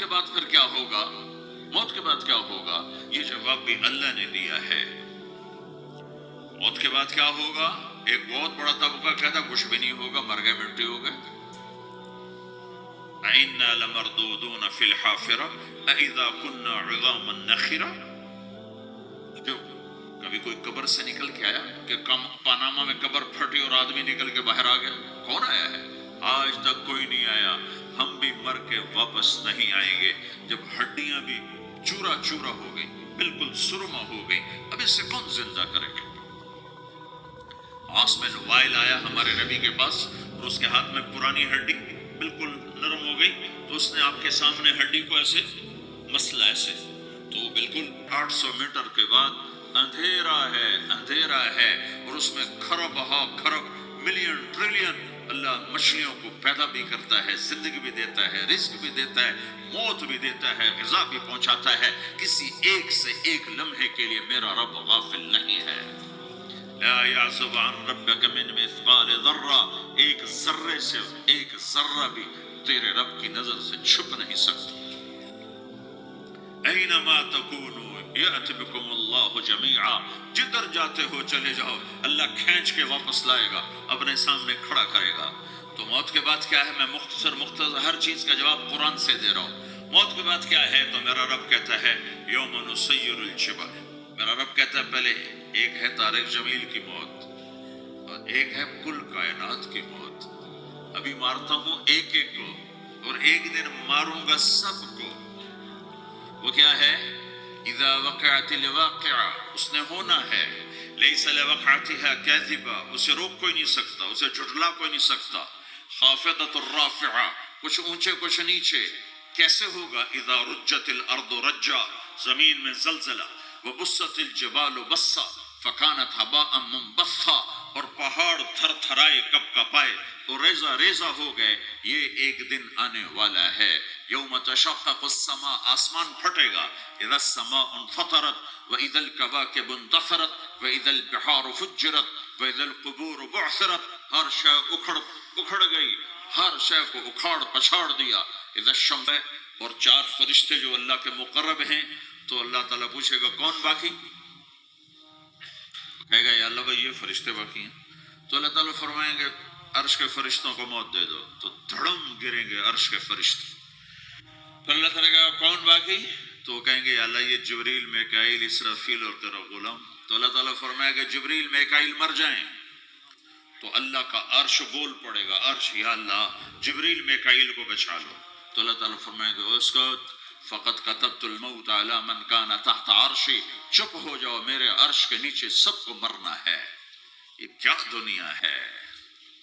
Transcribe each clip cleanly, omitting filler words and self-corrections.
کے بعد پھر کیا ہوگا؟ موت کے بعد کیا ہوگا؟ یہ جواب بھی اللہ نے دیا ہے۔ موت کے بعد کیا ہوگا؟ ایک بہت بڑا طبقہ کہتا کچھ بھی نہیں ہوگا، مر گئے مٹی ہو گئے۔ اِنَّا لَمَرْدُودُونَ فِي الْحَافِرَةِ أَإِذَا كُنَّا عِظَامًا نَخِرَةً۔ جو کبھی کوئی قبر سے نکل کے آیا کہ پاناما میں قبر پھٹی اور آدمی نکل کے باہر آ گیا؟ کون آیا ہے؟ آج تک کوئی نہیں آیا۔ ہم بھی مر کے واپس نہیں آئیں گے۔ جب ہڈیاں بھی چورا چورا ہو گئی، بالکل سرما ہو گئی، اب اس سے کون زندہ کرے گا؟ عاصم بن وائل آیا ہمارے نبی کے پاس اور اس کے ہاتھ میں پرانی ہڈی بالکل نرم ہو گئی، تو اس نے آپ کے سامنے ہڈی کو ایسے مسلا ایسے، تو وہ بالکل 800 میٹر کے بعد اندھیرا ہے اور اس میں کھرب ہا کھرب ملین ٹریلین اللہ مچھلیوں کو پیدا بھی کرتا ہے، زندگی بھی دیتا ہے، رزق بھی دیتا ہے، موت بھی دیتا ہے، غذا بھی پہنچاتا ہے۔ کسی ایک سے ایک لمحے کے لیے میرا رب غافل نہیں ہے۔ لا يعزب عن ربك من مثقال ذرہ، ایک ذرے سے ایک ذرہ بھی تیرے رب کی نظر سے چھپ نہیں سکتا۔ اینما تکونوا یأت بکم اللہ جمیعا، جدھر جاتے ہو چلے جاؤ، اللہ کھینچ کے واپس لائے گا، اپنے سامنے کھڑا کرے گا۔ تو موت کے بعد کیا ہے؟ میں مختصر ہر چیز کا جواب قرآن سے دے رہا ہوں۔ موت کے بعد کیا ہے؟ تو میرا رب کہتا ہے یوم نسیر الجبال، میرا رب کہتا ہے پہلے ایک ہے طارق جمیل کی موت اور ایک ہے کل کائنات کی موت۔ ابھی مارتا ہوں ایک ایک کو اور ایک دن ماروں گا سب کو۔ وہ کیا ہے؟ اذا وقعت الواقعہ، اس نے ہونا ہے۔ لیس لوقعتها کاذبہ، اسے روک کوئی نہیں سکتا، اسے جھٹلا کوئی نہیں سکتا۔ خافضۃ الرافعہ، کچھ اونچے کچھ نیچے۔ کیسے ہوگا؟ اذا رجت الارض رجا، زمین میں زلزلہ، وبست الجبال بسا فکانت ہباء منبثا، اور پہاڑ تھر تھرائے کپ کپائے اور ریزہ ریزہ ہو گئے۔ یہ ایک دن آنے والا ہے۔ یوم تشقق السماء، آسمان پھٹے گا۔ اذا السماء انفطرت واذا الكواكب انتثرت واذا البحار فجرت واذا القبور بعثرت، ہر شے اکھڑ گئی، ہر شے کو اکھاڑ پچھاڑ دیا۔ اذا الشمس، اور چار فرشتے جو اللہ کے مقرب ہیں، تو اللہ تعالیٰ پوچھے گا کون باقی؟ کہے گا یا اللہ بھائی یہ فرشتے باقی ہیں۔ تو اللہ تعالیٰ فرمائیں گے عرش کے فرشتوں کو موت دے دو، تو دھڑم گریں گے عرش کے فرشتے۔ پھر اللہ تعالیٰ کہا کون باقی؟ تو وہ کہیں گے یا اللہ یہ جبریل میکائیل اسرافیل اور تیرا غلام۔ تو اللہ تعالیٰ فرمائے گا جبریل میکائیل مر جائیں، تو اللہ کا عرش بول پڑے گا، عرش یا اللہ جبریل میکائیل کو بچا لو۔ تو اللہ تعالیٰ فرمائے گا اسکت فقط کتبت الموت علی من کان تحت عرشی، چپ ہو جاؤ، میرے عرش کے نیچے سب کو مرنا ہے۔ یہ کیا دنیا ہے،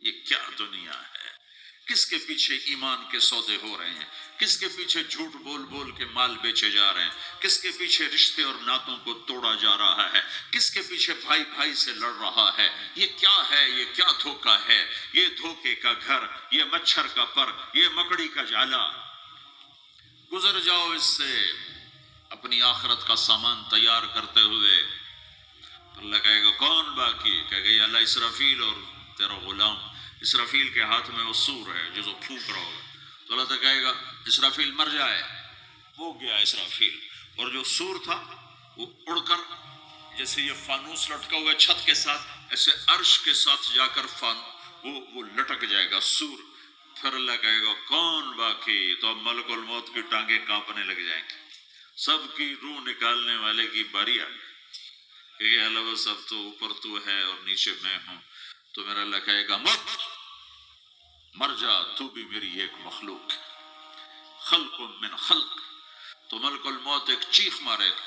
یہ کیا دنیا ہے؟ کس کے پیچھے ایمان کے سودے ہو رہے ہیں؟ کس کے پیچھے جھوٹ بول بول کے مال بیچے جا رہے ہیں؟ کس کے پیچھے رشتے اور ناتوں کو توڑا جا رہا ہے؟ کس کے پیچھے بھائی بھائی سے لڑ رہا ہے؟ یہ کیا ہے؟ یہ کیا دھوکہ ہے؟ یہ دھوکے کا گھر، یہ مچھر کا پر، یہ مکڑی کا جالا۔ گزر جاؤ اس سے اپنی آخرت کا سامان تیار کرتے ہوئے۔ اللہ کہے گا کون باقی؟ کہے گا یا اللہ اسرافیل اور تیرا غلام۔ اسرافیل کے ہاتھ میں وہ سور ہے جو پھونک رہا ہوگا۔ تو اللہ تعالیٰ کہے گا اسرافیل مر جائے، ہو گیا اسرافیل، اور جو سور تھا وہ اڑ کر جیسے یہ فانوس لٹکا ہوا ہے چھت کے ساتھ، ایسے عرش کے ساتھ جا کر وہ لٹک جائے گا سور۔ پھر اللہ کہے گا کون باقی؟ تو اب ملک الموت کی ٹانگیں کانپنے لگ جائیں گے، سب کی روح نکالنے والے کی باری آ گئی کہ اللہ سب تو اوپر تو ہے اور نیچے میں ہوں۔ تو میرا اللہ کہے گا موت مر جا، تو بھی میری ایک مخلوق ہے، خلق من خلق۔ تو ملک الموت ایک چیخ مارے گا،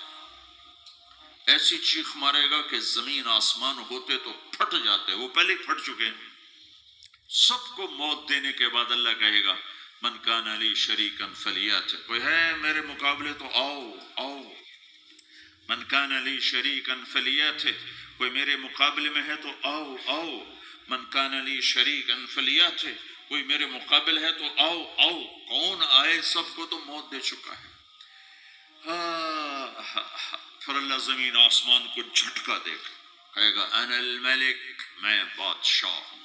ایسی چیخ مارے گا کہ زمین آسمان ہوتے تو پھٹ جاتے، وہ پہلے ہی پھٹ چکے ہیں۔ سب کو موت دینے کے بعد اللہ کہے گا من کان علی شریکن فلیات، کوئی ہے میرے مقابلے تو آؤ آؤ۔ من کان علی شریکن فلیات، کوئی میرے مقابلے میں ہے تو آؤ آؤ۔ من کان علی شریکن فلیات، کوئی میرے مقابل ہے تو آؤ آؤ۔ کون آئے؟ سب کو تو موت دے چکا ہے۔ پھر اللہ زمین آسمان کو جھٹکا دے گا، کہے گا انا الملک، میں بادشاہ ہوں۔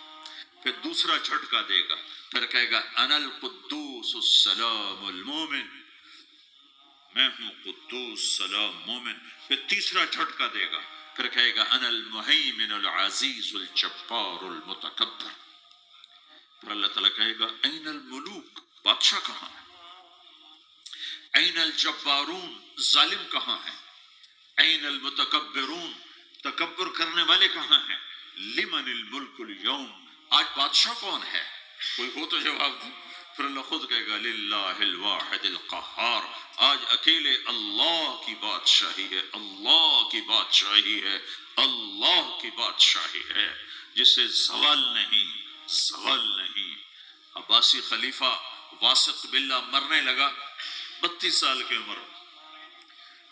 پھر دوسرا جھٹکا دے گا، پھر کہے گا انا القدوس السلام المومن، میں ہوں قدوس سلام مومن. پھر تیسرا جھٹکا دے گا، پھر کہے گا انا المہیمن العزیز الجبار المتکبر. پھر اللہ تعالیٰ کہے گا این الملوک، بادشاہ کہاں ہے؟ این الجبارون، ظالم کہاں ہے؟ این المتکبرون، تکبر کرنے والے کہاں ہیں؟ لمن الملک اليوم، آج بادشاہ کون ہے؟ کوئی ہو تو جواب دے. پھر اللہ خود کہے گا للہ الواحد القہار، آج اکیلے اللہ کی بادشاہی ہے، اللہ کی بادشاہی ہے، اللہ کی بادشاہی ہے جس سے زوال نہیں، زوال نہیں. عباسی خلیفہ واسق باللہ مرنے لگا 32 سال کی عمر.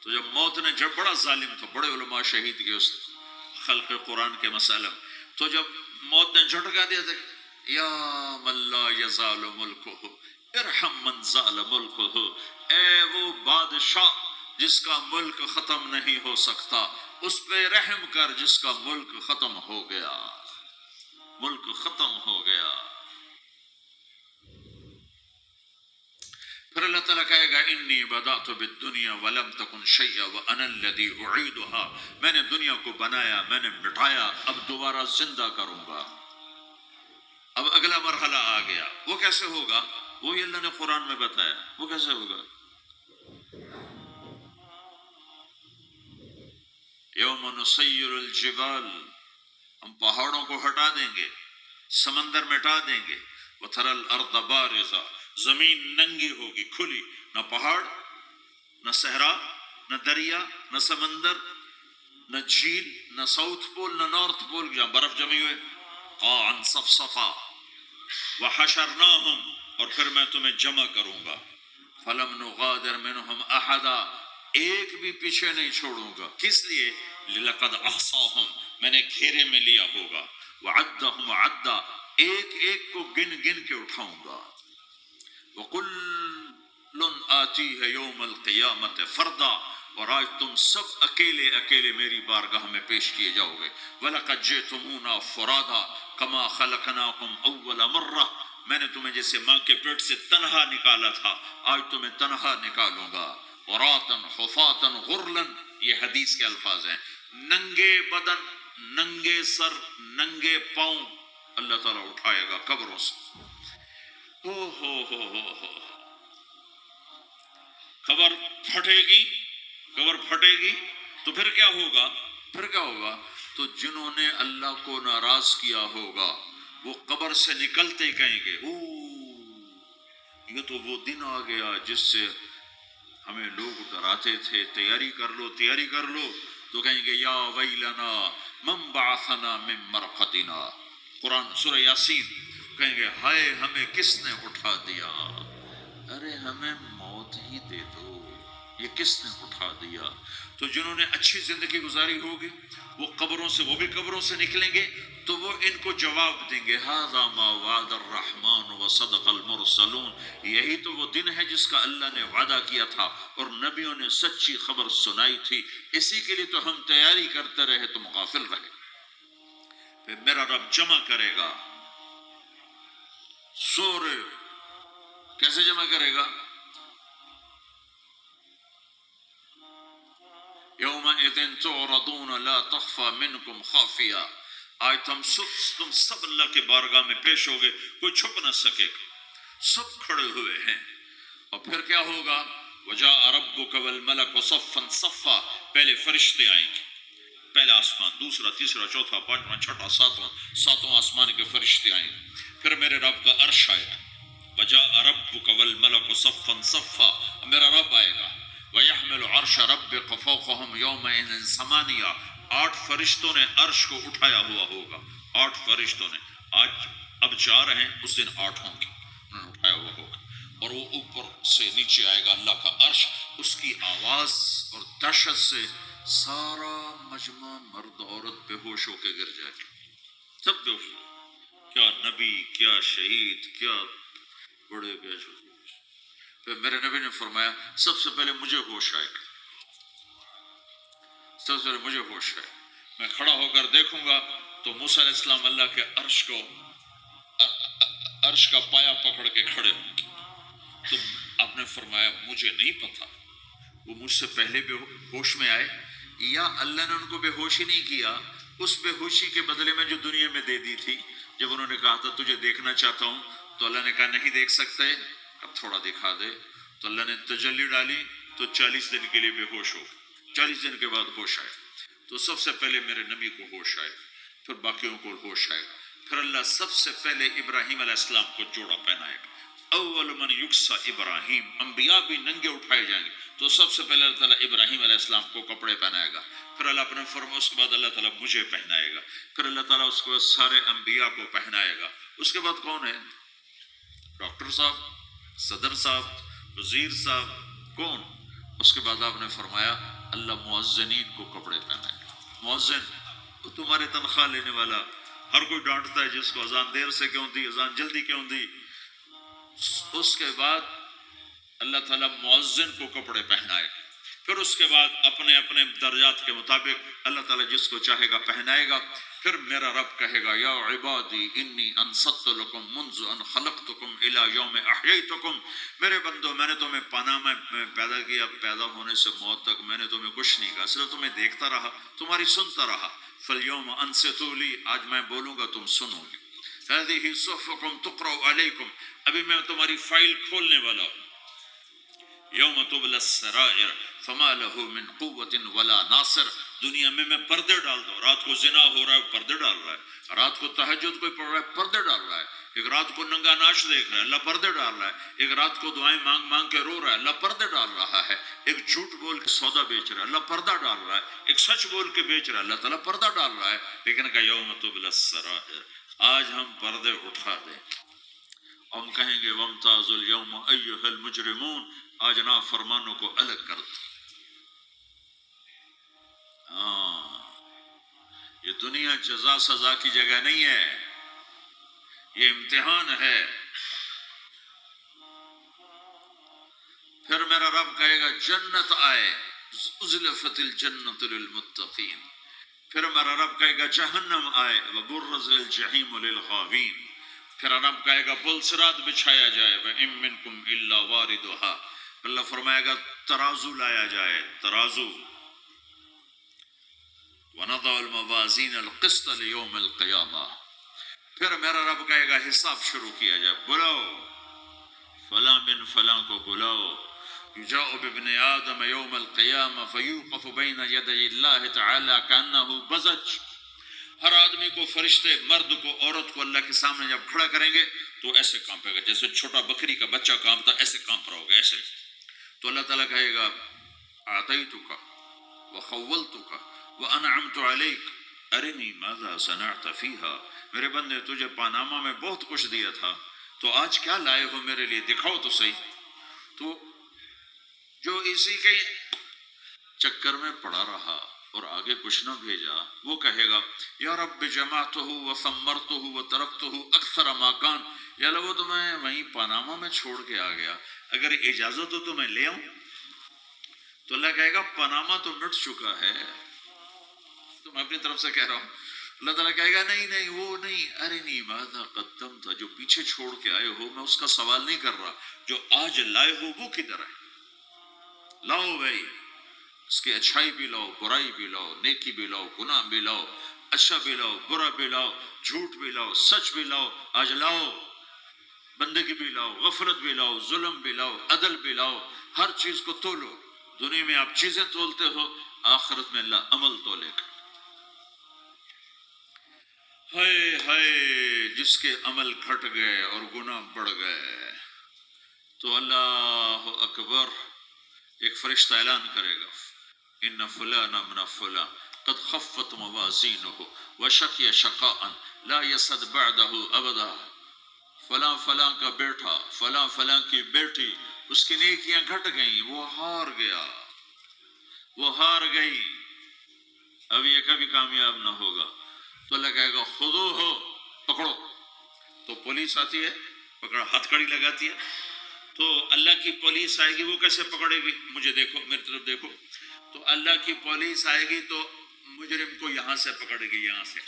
تو جب موت نے، جب بڑا ظالم تھا، بڑے علماء شہید کے اس خلق قرآن کے مسالم، تو جب موت نے جھٹکا دیا تھا یا من لا یزال ملکہ ارحم من زال ملکہ، اے وہ بادشاہ جس کا ملک ختم نہیں ہو سکتا، اس پہ رحم کر جس کا ملک ختم ہو گیا، ملک ختم ہو گیا. پھر اللہ تعالیٰ کہے گا انی بدأت بالدنیا ولم تکن شیئا وانا الذی اعیدها، میں نے دنیا کو بنایا، میں نے مٹایا، اب دوبارہ زندہ کروں گا. اب اگلا مرحلہ آ گیا. وہ کیسے ہوگا؟ وہی اللہ نے قرآن میں بتایا. وہ کیسے ہوگا؟ یوم نسیر الجبال، ہم پہاڑوں کو ہٹا دیں گے، سمندر مٹا دیں گے. وتری الارض بارزہ، زمین ننگی ہوگی، کھلی، نہ پہاڑ، نہ صحرا، نہ دریا، نہ سمندر، نہ جھیل، نہ ساؤتھ پول، نہ نارتھ پول جہاں برف جمی ہوئے. قاعا صفصفا وحشرناہم، اور پھر میں تمہیں جمع کروں گا. فلم نغادر منہم احدا، ایک بھی پیچھے نہیں چھوڑوں گا. کس لیے؟ لقد احصاہم، میں نے گھیرے میں لیا ہوگا. وعدہم عدا، ایک ایک کو گن گن کے اٹھاؤں گا. وَكُلٌّ آتِيهَ يَوْمَ الْقِيَامَةِ فَرْدًا، اور آج تم سب اکیلے اکیلے میری بارگاہ میں پیش کیے جاؤ گے. وَلَقَدْ جِئْتُمُونَا فُرَادًا كَمَا خَلَقْنَاكُمْ أَوَّلَ مَرَّةٍ، میں نے تمہیں جیسے ماں کے پیٹ سے تنہا نکالا تھا، آج تمہیں تنہا نکالوں گا. عُرَاةً حُفَاةً غُرْلًا، یہ حدیث کے الفاظ ہیں. ننگے بدن، ننگے سر، ننگے پاؤں اللہ تعالیٰ اٹھائے گا قبروں سے. ہو خبر پھٹے گی، خبر پھٹے گی تو پھر کیا ہوگا؟ پھر کیا ہوگا؟ تو جنہوں نے اللہ کو ناراض کیا ہوگا وہ قبر سے نکلتے کہیں گے یہ تو وہ دن آ گیا جس سے ہمیں لوگ ڈراتے تھے، تیاری کر لو، تیاری کر لو. تو کہیں گے یا ویلنا من بعثنا من مرقدنا، قرآن سورہ یاسین. کہیں گے ہائے ہمیں کس نے اٹھا دیا. ارے ہمیں موت ہی دے دو، یہ کس نے اٹھا دیا. تو جنہوں نے اچھی زندگی گزاری ہوگی وہ قبروں سے، وہ بھی قبروں سے نکلیں گے تو وہ ان کو جواب دیں گے ھذا ما وعد الرحمن وصدق المرسلون، یہی تو وہ دن ہے جس کا اللہ نے وعدہ کیا تھا اور نبیوں نے سچی خبر سنائی تھی. اسی کے لیے تو ہم تیاری کرتے رہے، تم غافل رہے. پھر میرا رب جمع کرے گا. سورے کیسے جمع کرے گا؟ یومئذ تعرضون لا تخفى منکم خافیہ، آج تم سب اللہ کے بارگاہ میں پیش ہوگے، کوئی چھپ نہ سکے گا، سب کھڑے ہوئے ہیں. اور پھر کیا ہوگا؟ وجاء ربک والملک صفا صفا، پہلے فرشتے آئیں گے، پہلا آسمان، دوسرا، تیسرا، چوتھا، پانچواں، چھٹا، ساتواں آسمان کے فرشتے آئیں گے. پھر میرے رب کا عرش آئے گا. وجاء ربک والملک صفا صفا، میرا رب آئے گا. وَيَحْمِلُ عَرْشَ رَبِّكَ فَوْقَهُمْ يَوْمَئِذٍ ثَمَانِيَةٌ، 8 فرشتوں نے عرش کو اٹھایا ہوا ہوگا. 8 فرشتوں نے، آج اب 4 ہیں، اس دن 8 ہوں گے، انہوں نے اٹھایا ہوا ہوگا. اور وہ اوپر سے نیچے آئے گا اللہ کا عرش، اس کی آواز اور دہشت سے سارا مجمع مرد عورت بے ہوش ہو کے گر جائے گا، سب بے ہوش. کیا نبی، کیا شہید، کیا بڑے بے ہوش. پھر میرے نبی نے فرمایا سب سے پہلے مجھے ہوش آئے گا، سب سے پہلے مجھے ہوش ہے. میں کھڑا ہو کر دیکھوں گا تو موسیٰ علیہ السلام اللہ کے عرش کا پایا پکڑ کے کھڑے ہوں گے. تو آپ نے فرمایا مجھے نہیں پتا وہ مجھ سے پہلے بے ہوش میں آئے یا اللہ نے ان کو بے ہوش ہی نہیں کیا، اس بے ہوشی کے بدلے میں جو دنیا میں دے دی تھی، جب انہوں نے کہا تھا تجھے دیکھنا چاہتا ہوں تو اللہ نے کہا نہیں دیکھ سکتے، اب تھوڑا دکھا دے، تو اللہ نے تجلی ڈالی تو 40 دن کے لیے بے ہوش ہو، 40 دن کے بعد ہوش آئے۔ تو سب سے پہلے میرے نبی کو ہوش آئے، پھر باقیوں کو ہوش آئے، پھر اللہ سب سے پہلے ابراہیم علیہ السلام کو جوڑا پہنائے گا۔ اول من یکسا ابراہیم، انبیاء بھی ننگے اٹھائے جائیں گے، تو سب سے پہلے اللہ تعالیٰ ابراہیم علیہ السلام کو کپڑے پہنائے گا، پھر اللہ اپنے فرما، اس کے بعد اللہ تعالیٰ مجھے پہنائے گا، پھر اللہ تعالیٰ اس کے بعد سارے انبیاء کو پہنائے گا۔ اس کے بعد کون ہے؟ ڈاکٹر صاحب، صدر صاحب، وزیر صاحب، کون؟ اس کے بعد آپ نے فرمایا اللہ مؤذنین کو کپڑے پہنائے گا۔ مؤذن وہ تمہارے تنخواہ لینے والا، ہر کوئی ڈانٹتا ہے جس کو اذان دیر سے کیوں دی، اذان جلدی کیوں دی۔ اس کے بعد اللہ تعالیٰ مؤذن کو کپڑے پہنائے گا، پھر اس کے بعد اپنے اپنے درجات کے مطابق اللہ تعالیٰ جس کو چاہے گا پہنائے گا۔ پھر میرا رب کہے گا یا عبادی انی انصت لکم منذ ان خلقتکم الی یوم احییتکم، میرے بندو میں نے تمہیں پاناما میں پیدا کیا، پیدا ہونے سے موت تک میں نے تمہیں کچھ نہیں کہا، صرف تمہیں دیکھتا رہا، تمہاری سنتا رہا۔ فالیوم انصتوا لی، آج میں بولوں گا تم سنو گے۔ هذه صحفکم تقرأ علیکم، ابھی میں تمہاری فائل کھولنے والا ہوں۔ یوم تبلی السرائر فما له من قوت ولا ناصر، دنیا میں پردے ڈال دو، رات کو زنا ہو رہا ہے پردے ڈال رہا ہے، رات کو تہجد کوئی پڑھ رہا ہے پردے ڈال رہا ہے، ایک رات کو ننگا ناچ دیکھ رہا ہے اللہ پردے ڈال رہا ہے، ایک رات کو دعائیں مانگ مانگ کے رو رہا ہے اللہ پردے ڈال رہا ہے، ایک جھوٹ بول کے سودا بیچ رہا ہے اللہ پردہ ڈال رہا ہے، ایک سچ بول کے بیچ رہا ہے اللہ تعالیٰ پردہ ڈال رہا ہے۔ لیکن کہ یوم تبلی السرائر، آج ہم پردے اٹھا دیں، ہم کہیں گے وامتازوا اليوم ایھا المجرمون، آج نافرمانوں کو الگ کر دو۔ یہ دنیا جزا سزا کی جگہ نہیں ہے، یہ امتحان ہے۔ پھر میرا رب کہے گا جنت آئے، ازلفت الجنت للمتقین، پھر میرا رب کہے گا جہنم آئے، وبرز الجحیم للغاوین، پھر رب کہے گا پل صراط بچھایا جائے، وَإِن مِّنكُمْ إِلَّا وَارِدُهَا، اللہ فرمائے گا ترازو لایا جائے، ترازو، وَنَضَعُ الْمَوَازِينَ الْقِسْطَ لِيَوْمِ الْقِيَامَةِ، پھر میرا رب کہے گا حساب شروع کیا جائے، بلاؤ فلاں بن فلاں کو بلاؤ، یجاء بابن آدم یوم القیامہ فیوقف بین یدی اللہ تعالی کأنہ بزج، ہر آدمی کو، فرشتے مرد کو عورت کو اللہ کے سامنے جب کھڑا کریں گے تو ایسے کانپے گا جیسے چھوٹا بکری کا بچہ کانپتا، ایسے کانپ رہا ہوگا ایسے۔ تو اللہ تعالیٰ کہے گا اعطیتک وخولتک وانعمت علیک ارنی ماذا صنعت فیہا، میرے بندے تجھے پاناما میں بہت کچھ دیا تھا، تو آج کیا لائے ہو میرے لیے، دکھاؤ تو صحیح۔ تو جو اسی کے چکر میں پڑا رہا اور آگے کچھ نہ بھیجا، وہ کہے گا یا رب جمعتہ وثمرتہ وترکتہ اکثر ما کان، یا اللہ وہ تو میں وہیں پاناما میں چھوڑ کے آ گیا، اگر اجازت ہو تو میں لے آؤں۔ تو اللہ کہے گا پاناما تو مٹ چکا ہے، تو میں اپنی طرف سے کہہ رہا ہوں۔ اللہ تعالیٰ کہے گا نہیں نہیں وہ نہیں، ارنی ماذا قدمت، جو پیچھے چھوڑ کے آئے ہو میں اس کا سوال نہیں کر رہا، جو آج لائے ہو وہ کدھر ہے، لاؤ بھائی، اس کی اچھائی بھی لاؤ، برائی بھی لاؤ، نیکی بھی لاؤ، گناہ بھی لاؤ، اچھا بھی لاؤ، برا بھی لاؤ، جھوٹ بھی لاؤ، سچ بھی لاؤ، آج لاؤ، بندگی بھی لاؤ، غفلت بھی لاؤ، ظلم بھی لاؤ، عدل بھی لاؤ، ہر چیز کو تولو۔ دنیا میں آپ چیزیں تولتے ہو، آخرت میں اللہ عمل تولے گا۔ ہائے ہائے جس کے عمل گھٹ گئے اور گناہ بڑھ گئے، تو اللہ اکبر، ایک فرشتہ اعلان کرے گا ان فلان من فلان قد خفت موازینہ وشقی شقاء لا یسد بعدہ ابدا، فلاں فلاں کا بیٹا، فلاں فلاں کی بیٹی، اس کی نیکیاں گھٹ گئیں، وہ ہار گیا، وہ ہار گئی، اب یہ کبھی کامیاب نہ ہوگا۔ تو اللہ کہے گا خودو ہو، پکڑو، تو پولیس آتی ہے، پکڑا، ہتھ کڑی لگاتی ہے، تو اللہ کی پولیس آئے گی، وہ کیسے پکڑے گی، مجھے دیکھو، میری طرف دیکھو، تو اللہ کی پولیس آئے گی تو مجرم کو یہاں سے پکڑے گی، یہاں سے،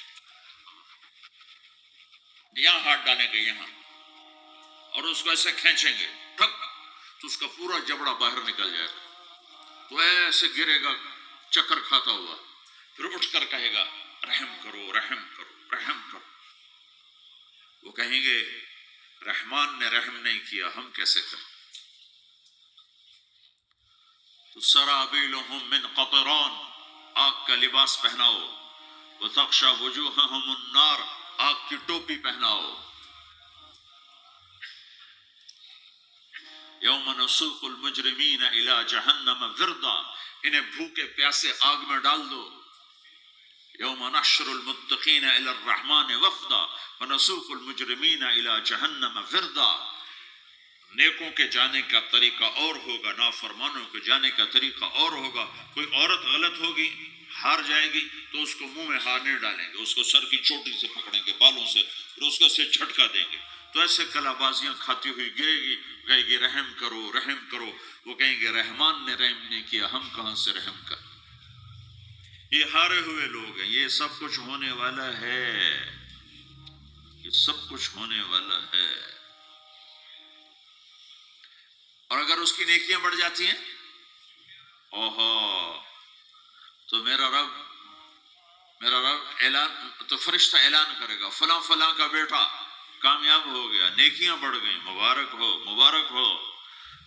یہاں ہاتھ ڈالیں گے یہاں، اور اس کو ایسے کھینچیں گے ٹھک، تو اس کا پورا جبڑا باہر نکل جائے گا، تو ایسے گرے گا چکر کھاتا ہوا، پھر اٹھ کر کہے گا رحم کرو رحم کرو رحم کرو. وہ کہیں گے رحمان نے رحم نہیں کیا، ہم کیسے کریں؟ تو سرابیلہم من قطران، آگ کا لباس پہناؤ، وتغشا وجوہہم النار، آگ کی ٹوپی پہناؤ. یوم نسوق المجرمین الی جہنم وردا، انہیں بھوکے پیاسے آگ میں ڈال دو. یوم نحشر المتقین الی الرحمن وفدا ونسوق المجرمین الی جہنم وردا. نیکوں کے جانے کا طریقہ اور ہوگا، نافرمانوں کے جانے کا طریقہ اور ہوگا. کوئی عورت غلط ہوگی، ہار جائے گی تو اس کو منہ میں ہار نہیں ڈالیں گے، اس کو سر کی چوٹی سے پکڑیں گے، بالوں سے، پھر اس کو سے جھٹکا دیں گے. تو ایسے کلا بازیاں کھاتی ہوئی گرے گی، کہے گی رحم کرو رحم کرو. وہ کہیں گے رحمان نے رحم نہیں کیا، ہم کہاں سے رحم کر. یہ ہارے ہوئے لوگ ہیں. یہ سب کچھ ہونے والا ہے، یہ سب کچھ ہونے والا ہے. اور اگر اس کی نیکیاں بڑھ جاتی ہیں، اوہو، تو میرا رب اعلان، تو فرشتہ اعلان کرے گا فلاں فلاں کا بیٹا کامیاب ہو گیا، نیکیاں بڑھ گئیں، مبارک ہو مبارک ہو.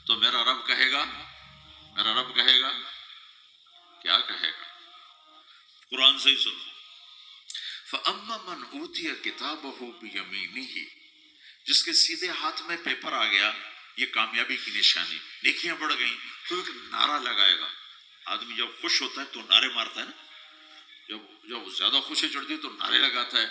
تو میرا رب کہے گا کیا کہے گا؟ قرآن سے ہی سنو. فَأَمَّا مَنْ أُوتِيَ كِتَابَهُ بِيَمِينِهِ، جس کے سیدھے ہاتھ میں پیپر آ گیا، یہ کامیابی کی نشانی، نیکیاں بڑھ گئیں، تو ایک نعرہ لگائے گا. آدمی جب خوش ہوتا ہے تو نعرے مارتا ہے نا، جب زیادہ خوشی چڑھتی ہے تو نعرے لگاتا ہے.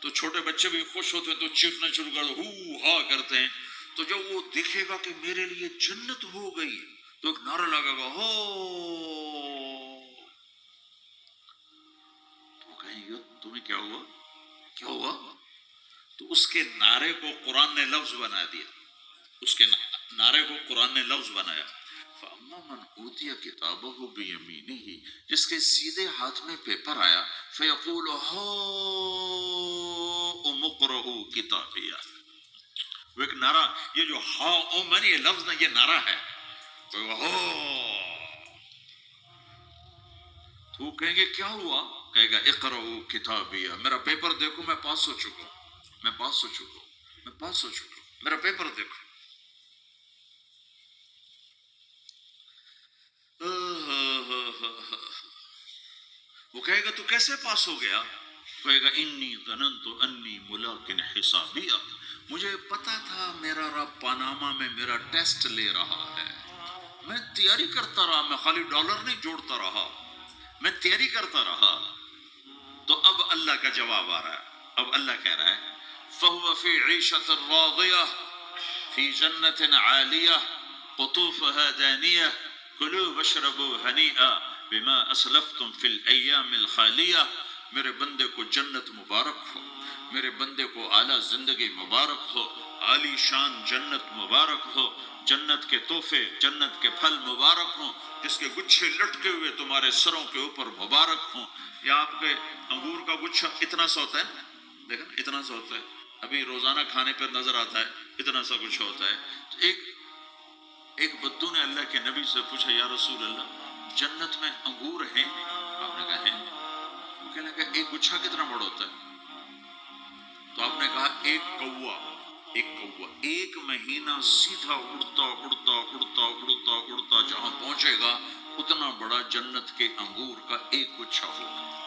تو چھوٹے بچے بھی خوش ہوتے ہیں تو چیخنا شروع کر دو، ہو ہا کرتے ہیں. تو جب وہ دیکھے گا کہ میرے لیے جنت ہو گئی تو ایک نعرہ لگے گا، ہو. تو کہیں گے تمہیں کیا ہوا کیا ہوا؟ تو اس کے نعرے کو قرآن نے لفظ بنا دیا، اس کے نعرے کو قرآن نے لفظ بنایا. فَأَمَّا مَنْ أُوتِيَ كِتَابَهُ بِيَمِينِهِ، جس کے سیدھے ہاتھ میں پیپر آیا، فَيَقُولُ هَاؤْمُ اقْرَءُوا كِتَابِيَهْ. وہ ایک نعرہ، یہ جو ہا اومن یہ لفظ نہ، یہ نعرہ ہے. تو وہ کہیں گے کیا ہوا؟ کہے گا اقرؤوا کتابیہ، میرا پیپر دیکھو، میں پاس ہو چکا ہوں، میں پاس ہو چکا ہوں، میں پاس ہو چکا ہوں، میرا پیپر دیکھو. وہ کہے گا تو کیسے پاس ہو گیا؟ کہے گا انی ظننت انی ملاق حسابیہ، مجھے پتا تھا میرا رب پاناما میں میرا ٹیسٹ لے رہا ہے. میں تیاری کرتا رہا، میں خالی ڈالر نہیں جوڑتا رہا، میں تیاری کرتا رہا. تو اب اللہ کا جواب آ رہا ہے. اب اللہ کہہ رہا ہے فَهُوَ فِي عِيشَةٍ رَاضِيَةٍ فِي جَنَّةٍ عَالِيَةٍ قُطُوفُهَا دَانِيَةٌ كُلُوا وَاشْرَبُوا هَنِيئًا بِمَا أَسْلَفْتُمْ فِي الْأَيَّامِ الْخَالِيَةِ. میرے بندے کو جنت مبارک ہو، میرے بندے کو اعلیٰ زندگی مبارک ہو، عالی شان جنت مبارک ہو، جنت کے تحفے، جنت کے پھل مبارک ہوں، جس کے گچھے لٹکے ہوئے تمہارے سروں کے اوپر مبارک ہوں. یا آپ کے انگور کا گچھا اتنا سا ہوتا ہے، دیکھا اتنا سا ہوتا ہے، ابھی روزانہ کھانے پر نظر آتا ہے، اتنا سا گچھا ہوتا ہے. تو ایک بدو نے اللہ کے نبی سے پوچھا یا رسول اللہ جنت میں انگور ہیں؟ آپ نے کہا ہیں. وہ کہنے لگا ایک گچھا کتنا بڑا ہوتا ہے؟ تو آپ نے کہا ایک مہینہ سیدھا اڑتا اڑتا اڑتا اڑتا اڑتا جہاں پہنچے گا اتنا بڑا جنت کے انگور کا ایک گچھا ہوگا.